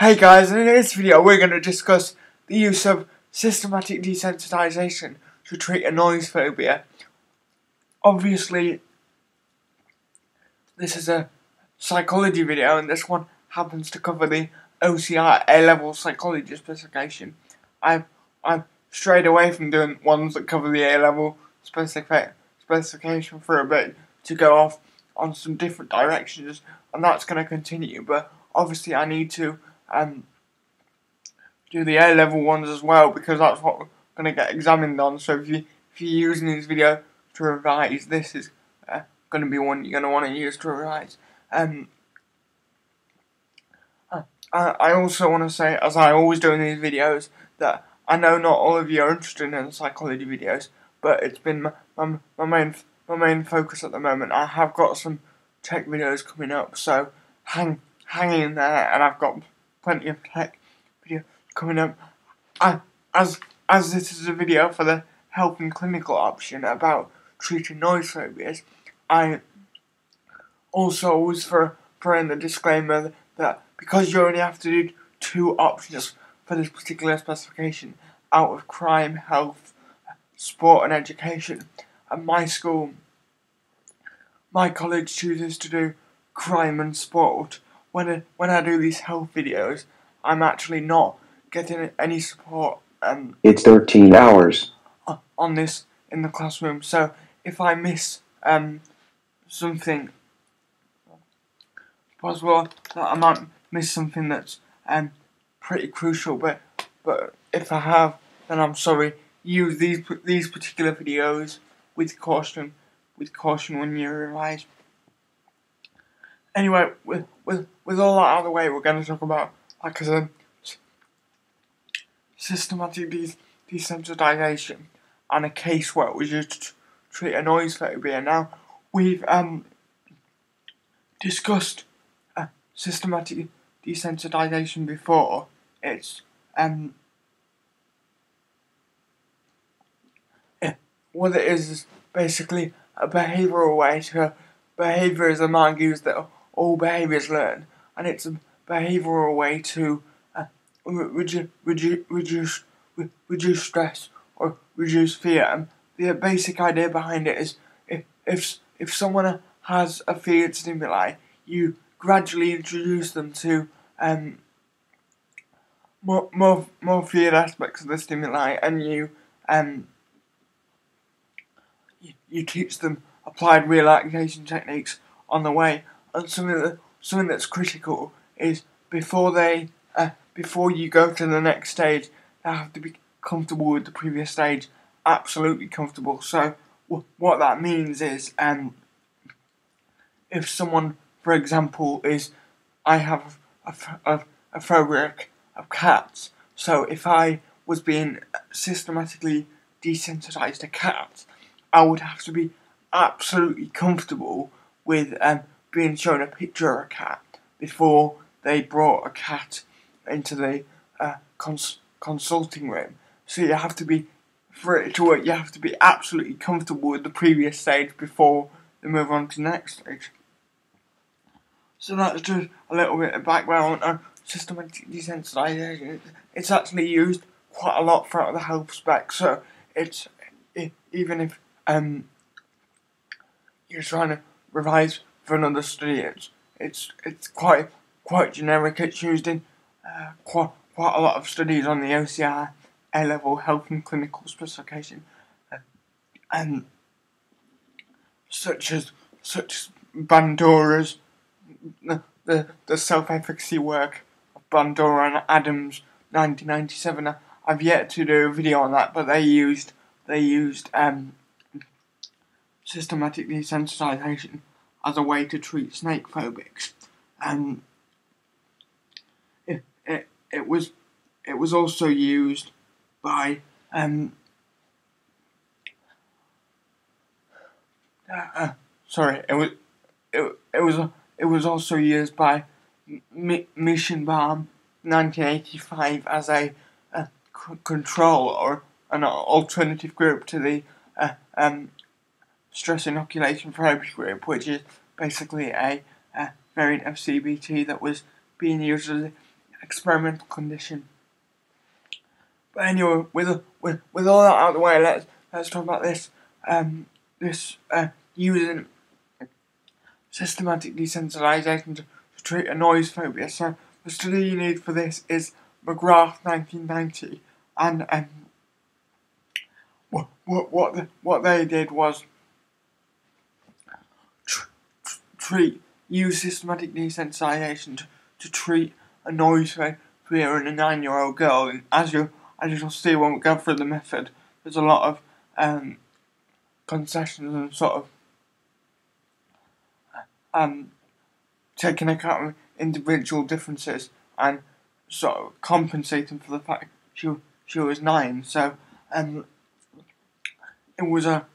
Hey guys, in this video we're going to discuss the use of systematic desensitization to treat a noise phobia. Obviously, this is a psychology video and this one happens to cover the OCR A-level psychology specification. I've strayed away from doing ones that cover the A-level specification for a bit to go off on some different directions, and that's going to continue, but obviously I need to do the A-level ones as well, because that's what we're going to get examined on. So if you're using this video to revise, this is going to be one you're going to want to use to revise. I also want to say, as I always do in these videos, that I know not all of you are interested in psychology videos, but it's been my main focus at the moment. I have got some tech videos coming up, so hang in there, and I've got plenty of tech videos coming up. As this is a video for the health and clinical option about treating noise phobias, I also always throw in the disclaimer that because you only have to do 2 options for this particular specification out of crime, health, sport and education, at my school, my college chooses to do crime and sport. When I do these health videos, I'm actually not getting any support. It's 13 hours on this in the classroom. So if I miss something, possible that I might miss something that's pretty crucial. But if I have, then I'm sorry. Use these particular videos with caution when you revise. Anyway, with all that out of the way, we're going to talk about, like I said, systematic desensitization and a case where it was used to treat a noise phobia. Now, we've discussed systematic desensitization before. It's what it is basically a behavioural way to. Behaviourism argues that all behaviours learn, and it's a behavioural way to reduce stress or reduce fear. And the basic idea behind it is if someone has a feared stimuli, you gradually introduce them to more feared aspects of the stimuli, and you teach them applied relaxation techniques on the way. And something that's critical is before you go to the next stage, they have to be comfortable with the previous stage, absolutely comfortable. So what that means is, if someone, for example, I have a phobia of cats. So if I was being systematically desensitized to cats, I would have to be absolutely comfortable with being shown a picture of a cat before they brought a cat into the consulting room. So you have to be, for it to work, you have to be absolutely comfortable with the previous stage before they move on to the next stage. So that's just a little bit of background on systematic desensitization. It's actually used quite a lot throughout the health spec. So it's even if you're trying to revise for another study, it's quite generic. It's used in quite a lot of studies on the OCR A-level health and clinical specification, and such as Bandora's the self-efficacy work of Bandora and Adams 1997. I've yet to do a video on that, but they used systematic desensitization as a way to treat snake phobics, and it was also used by it was also used by Mischenbaum 1985 as a control or an alternative group to the stress inoculation therapy group, which is basically a variant of CBT that was being used as experimental condition. But anyway, with all that out of the way, let's talk about this using systematic desensitization to treat a noise phobia. So the study you need for this is McGrath 1990, and what they did was use systematic desensitization to treat a noise phobia in a 9-year-old girl. And as you'll see when we go through the method, there's a lot of concessions and sort of taking account of individual differences and sort of compensating for the fact she was 9. So it was a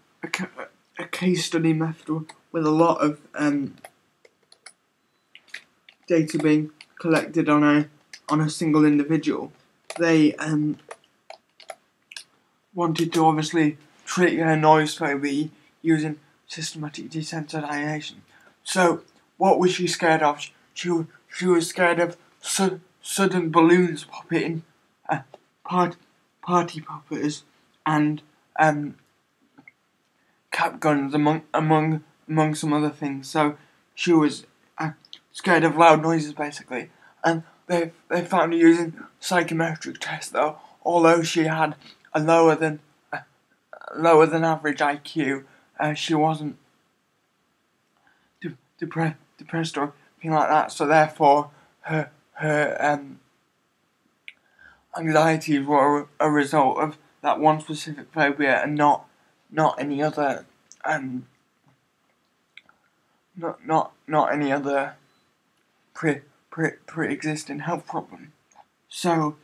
case study method with a lot of data being collected on a single individual. They wanted to obviously treat her noise phobia using systematic desensitization. So what was she scared of? She was scared of sudden balloons popping, party poppers, and cap guns among some other things. So she was scared of loud noises basically, and they found using psychometric tests though, although she had a lower than average IQ, she wasn't depressed or anything like that. So therefore, her anxieties were a result of that one specific phobia and not any other not any other pre-existing health problem. So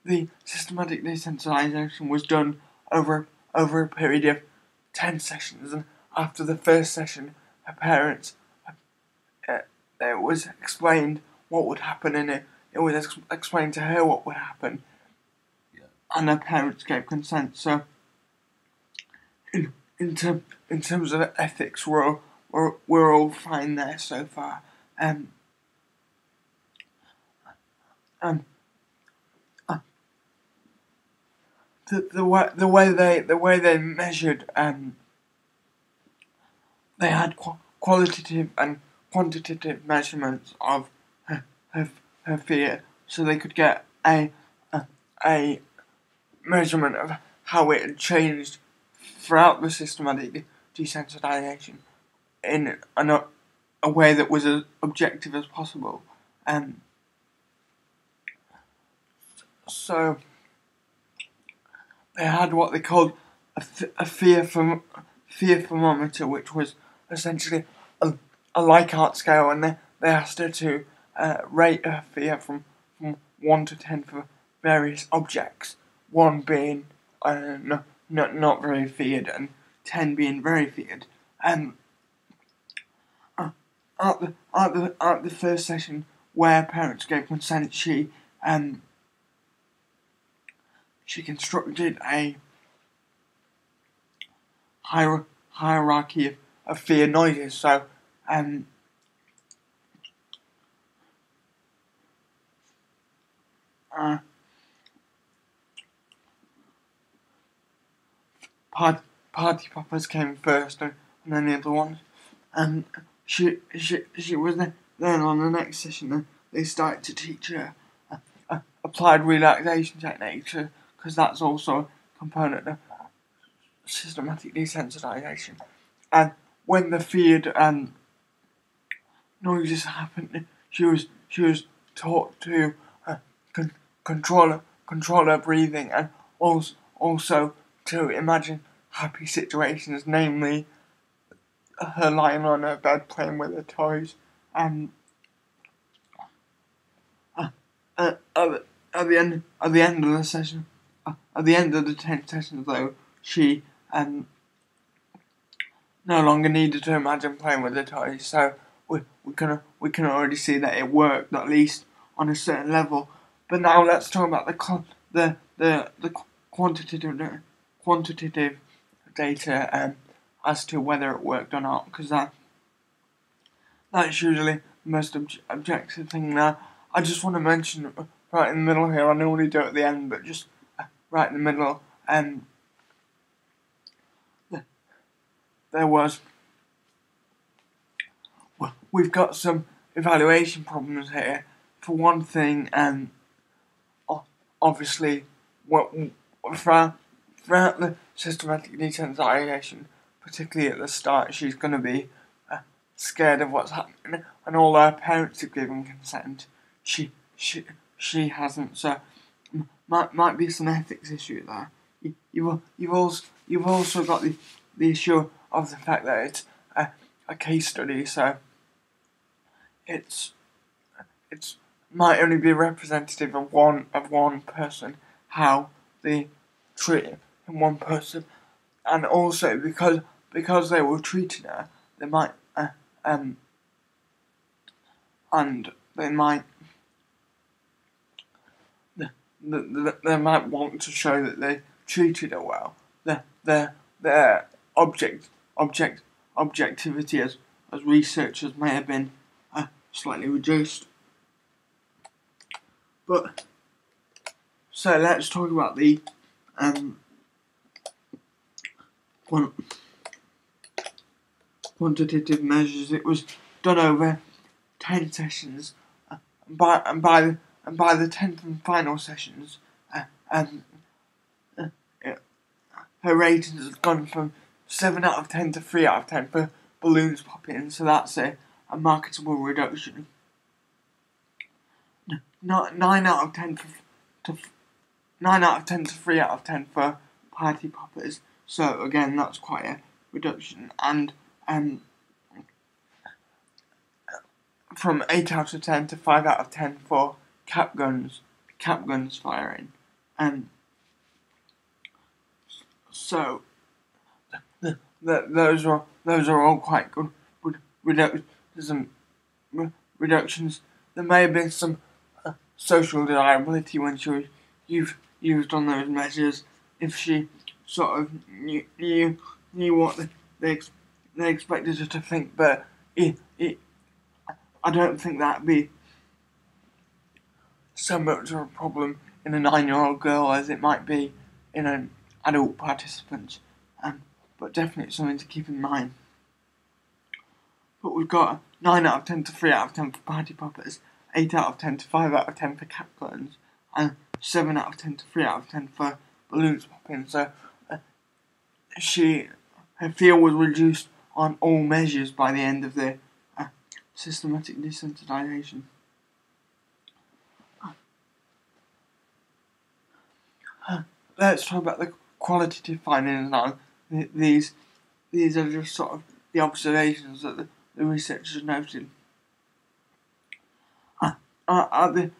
the systematic desensitization was done over a period of 10 sessions, and after the first session, her parents, it was explained what would happen, and it was explained to her what would happen, and her parents gave consent. So in terms of ethics, we're all fine there so far. The way they measured, they had qualitative and quantitative measurements of her fear, so they could get a measurement of how it had changed throughout the systematic desensitization in a way that was as objective as possible. So they had what they called a fear thermometer, which was essentially a Likert scale, and they asked her to rate her fear from 1 to 10 for various objects, 1 being not very feared and 10 being very feared. At the first session where parents gave consent, she constructed a hierarchy of fear noises. So party poppers came first, and then the other ones. And she was then on the next session. They started to teach her applied relaxation techniques, because that's also a component of systematic desensitization. And when the feared noises happened, she was taught to control her breathing, and also to imagine happy situations, namely her lying on her bed playing with her toys. And at the end of the session, at the end of the 10 sessions though, she no longer needed to imagine playing with her toys. So we can already see that it worked, at least on a certain level. But now let's talk about the quantitative data as to whether it worked or not, because that's usually most objective thing there. I just want to mention right in the middle here, I normally do it at the end, but just right in the middle, there was, we've got some evaluation problems here. For one thing, obviously, throughout the systematic desensitization, particularly at the start, she's going to be scared of what's happening, and all her parents have given consent. She hasn't, so might be some ethics issue there. You've also got the issue of the fact that it's a case study, so it's might only be representative of one person, how they treat one person, and also because they were treating her, they might and they might they might want to show that they treated her well. Their objectivity as researchers may have been slightly reduced. But so let's talk about the quantitative measures. It was done over 10 sessions, and by the 10th and final sessions, her ratings have gone from 7 out of 10 to 3 out of 10 for balloons popping, so that's a marketable reduction. 9 out of 10 to 3 out of 10 for party poppers. So again, that's quite a reduction. And from 8 out of 10 to 5 out of 10 for cap guns firing. So those are all quite good reductions. There may have been some social desirability when she was used on those measures. If she sort of knew what they expected her to think, but I don't think that'd be so much of a problem in a 9-year-old girl as it might be in an adult participant, but definitely something to keep in mind. But we've got 9 out of 10 to 3 out of 10 for party poppers, 8 out of 10 to 5 out of 10 for cap guns, and 7 out of 10 to 3 out of 10 for balloons popping. So her fear was reduced on all measures by the end of the systematic desensitization. Let's talk about the qualitative findings now. These are just sort of the observations that the researchers noted. At the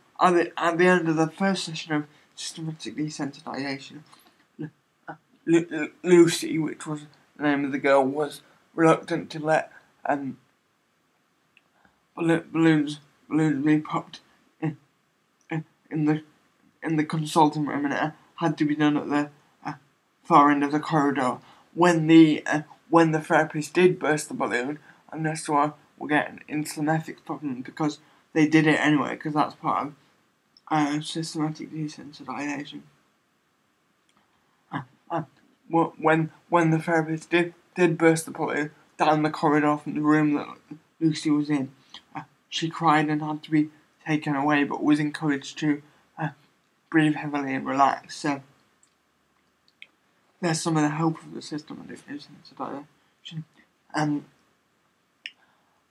end of the first session of systematic desensitization, Lucy, which was the name of the girl, was reluctant to let balloons be popped in the consulting room, and it had to be done at the far end of the corridor. When the therapist did burst the balloon, and that's why we're getting into some ethics problem, because they did it anyway, because that's part of systematic desensitization. When the therapist did burst the balloon down the corridor from the room that Lucy was in, she cried and had to be taken away, but was encouraged to breathe heavily and relax. So there's some of the help of the systematic desensitization.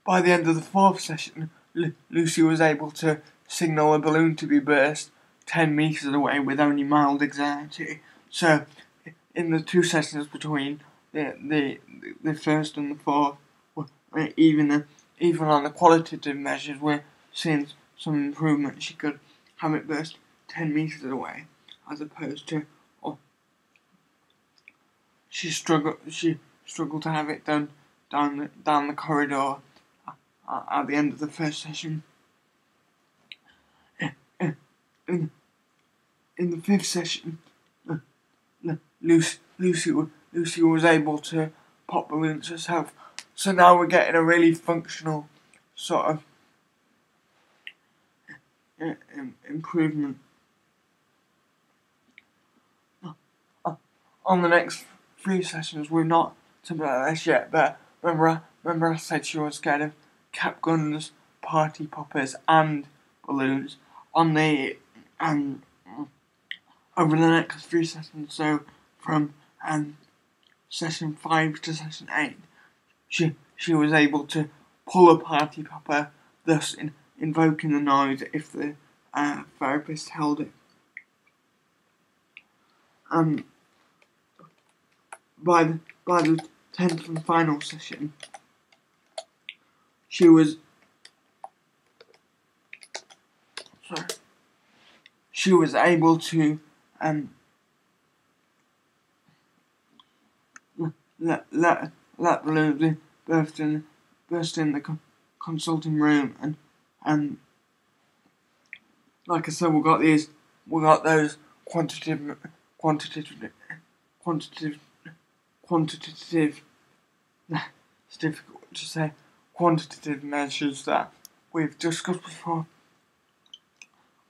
By the end of the fourth session, Lucy was able to signal a balloon to be burst 10 metres away with only mild anxiety. So in the 2 sessions between the first and the fourth, even on the qualitative measures, we're seeing some improvement. She could have it burst 10 metres away, as opposed to she struggled to have it done down the corridor at the end of the first session. In the 5th session, Lucy was able to pop balloons herself. So now we're getting a really functional sort of improvement. On the next 3 sessions, we've not talked about this yet, but remember I said she was scared of cap guns, party poppers, and balloons. On the over the next 3 sessions, so from session 5 to session 8, she was able to pull a party popper, thus invoking the noise if the therapist held it. By the 10th and final session, she was able to let balloons burst in the consulting room, and like I said, we got those quantitative it's difficult to say, quantitative measures that we've discussed before.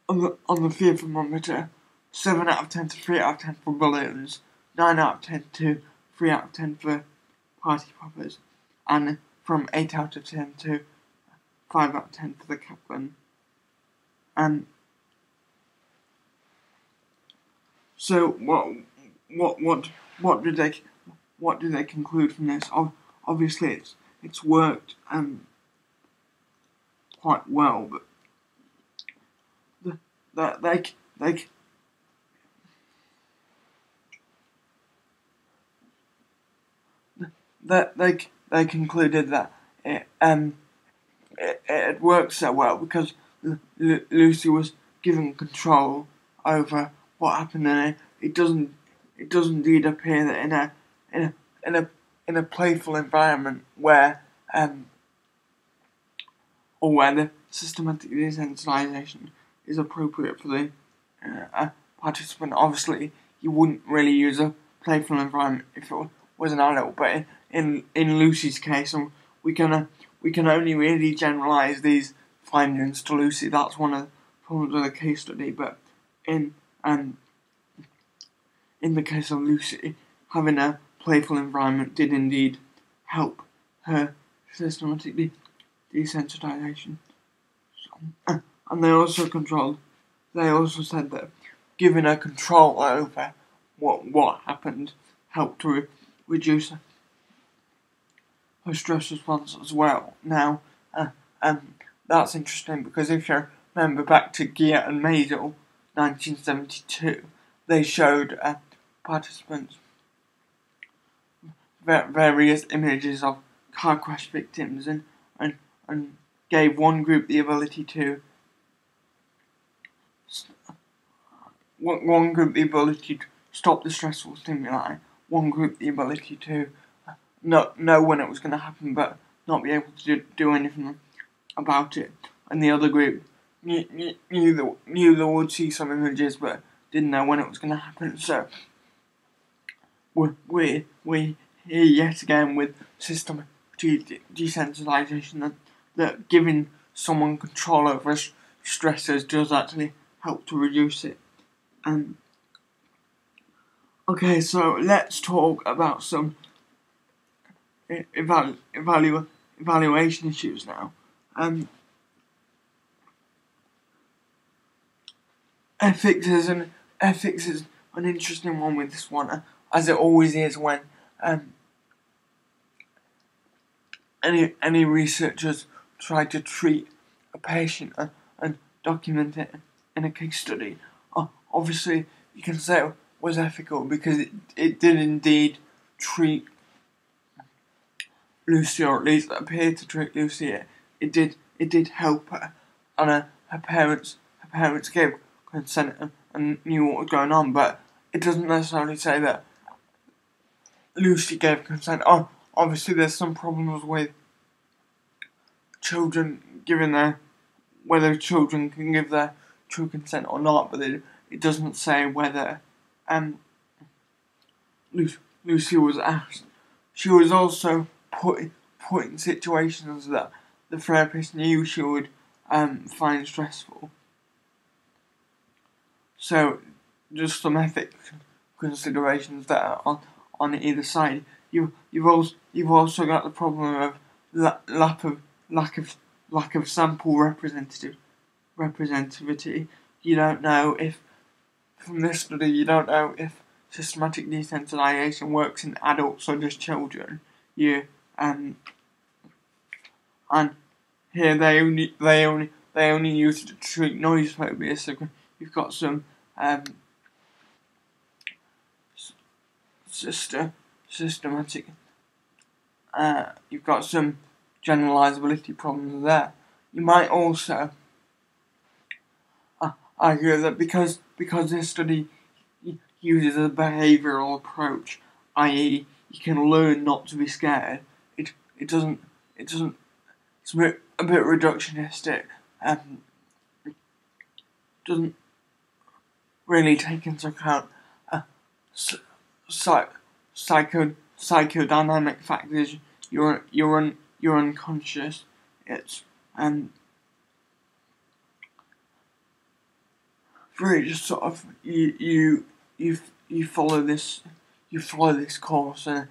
On the fear thermometer, 7 out of 10 to 3 out of 10 for balloons, 9 out of 10 to 3 out of 10 for party poppers, and from 8 out of 10 to 5 out of 10 for the cap gun. And so what did they conclude from this? Obviously, it's worked quite well, but they concluded that it worked so well because Lucy was given control over what happened, and it does indeed appear that in a playful environment where the systematic desensitization is appropriate for the participant. Obviously, you wouldn't really use a playful environment if it was an adult, but in Lucy's case, we can only really generalise these findings to Lucy. That's one of the problems of the case study. But in the case of Lucy, having a playful environment did indeed help her systematic desensitization. And they also said that giving her control over what happened helped to reduce her stress response as well. Now, that's interesting because if you remember back to Gia and Maisel, 1972, they showed participants various images of car crash victims and gave one group the ability to stop the stressful stimuli, one group the ability to not know when it was going to happen but not be able to do anything about it, and the other group knew they would see some images but didn't know when it was going to happen. So we here yet again with system desensitization that giving someone control over stressors does actually help to reduce it. Okay, so let's talk about some evaluation issues now. Ethics is an interesting one with this one, as it always is when any researchers try to treat a patient and document it in a case study. Obviously, you can say it was ethical because it did indeed treat Lucy, or at least appeared to treat Lucy. It did help her, and her parents gave consent and knew what was going on. But it doesn't necessarily say that Lucy gave consent. Obviously, there's some problems with children whether children can give their true consent or not, but it doesn't say whether Lucy was asked. She was also put in situations that the therapist knew she would find stressful, So just some ethics considerations that are on either side. You've also got the problem of lack of sample representativity. You don't know if from this study if systematic desensitization works in adults or just children. And here they only use it to treat noise phobia. So you've got some systematic. You've got some generalizability problems there. You might also argue that because this study uses a behavioural approach, i.e., you can learn not to be scared. It doesn't. It's a bit reductionistic. Doesn't really take into account psychodynamic factors. You're unconscious. It's really just sort of you follow this course and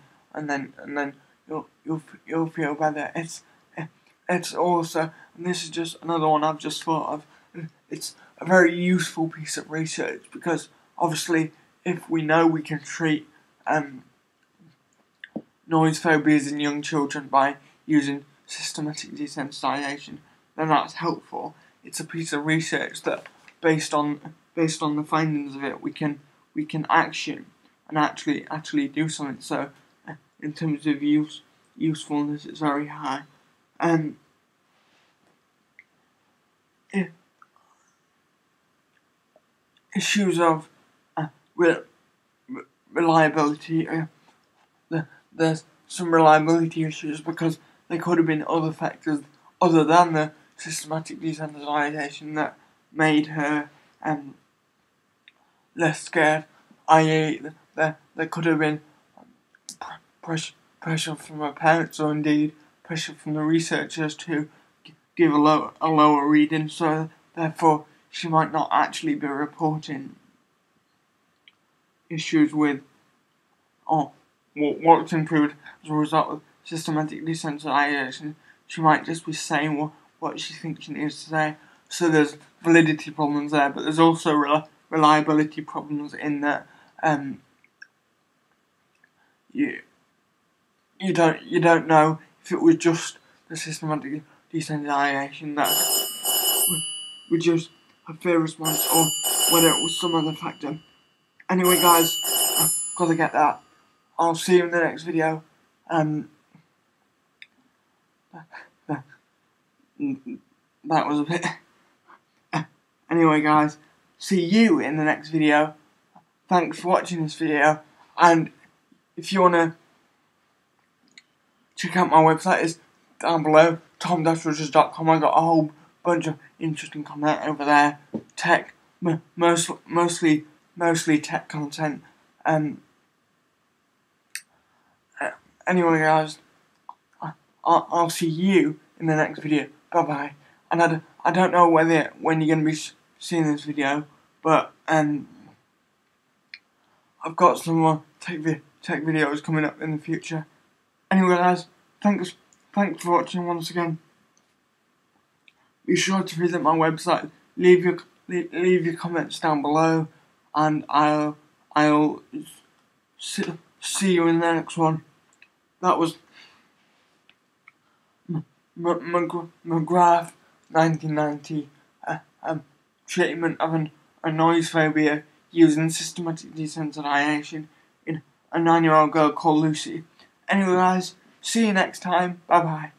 then you'll feel better. It's also, and this is just another one I've just thought of, it's a very useful piece of research because obviously if we know we can treat noise phobias in young children by using systematic desensitization, then that's helpful. It's a piece of research that based on the findings of it we can action and actually do something. So in terms of usefulness, it's very high. Issues of reliability. There's some reliability issues because there could have been other factors other than the systematic desensitization that made her less scared. I.e., there could have been pressure from her parents, or indeed pressure from the researchers to give a lower reading, so therefore she might not actually be reporting issues with what's improved as a result of systematic desensitization. She might just be saying what she thinks she needs to say. So there's validity problems there, but there's also reliability problems in that you don't know if it was just the systematic desensitization that would just a fear response or whether it was some other factor. Anyway guys, I've got to get that. I'll see you in the next video. That was a bit... Anyway guys, see you in the next video. Thanks for watching this video, and if you want to check out my website, it's down below, tom-rogers.com. I got a whole bunch of interesting content over there, tech, mostly tech content. Anyway guys, I'll see you in the next video. Bye bye. And I don't know when you're going to be seeing this video, but I've got some more tech videos coming up in the future. Anyway guys, thanks for watching once again. Be sure to visit my website, leave your comments down below, and I'll see you in the next one. That was McGrath 1990 treatment of a noise phobia using systematic desensitization in a 9-year-old girl called Lucy. Anyway guys, see you next time. Bye bye.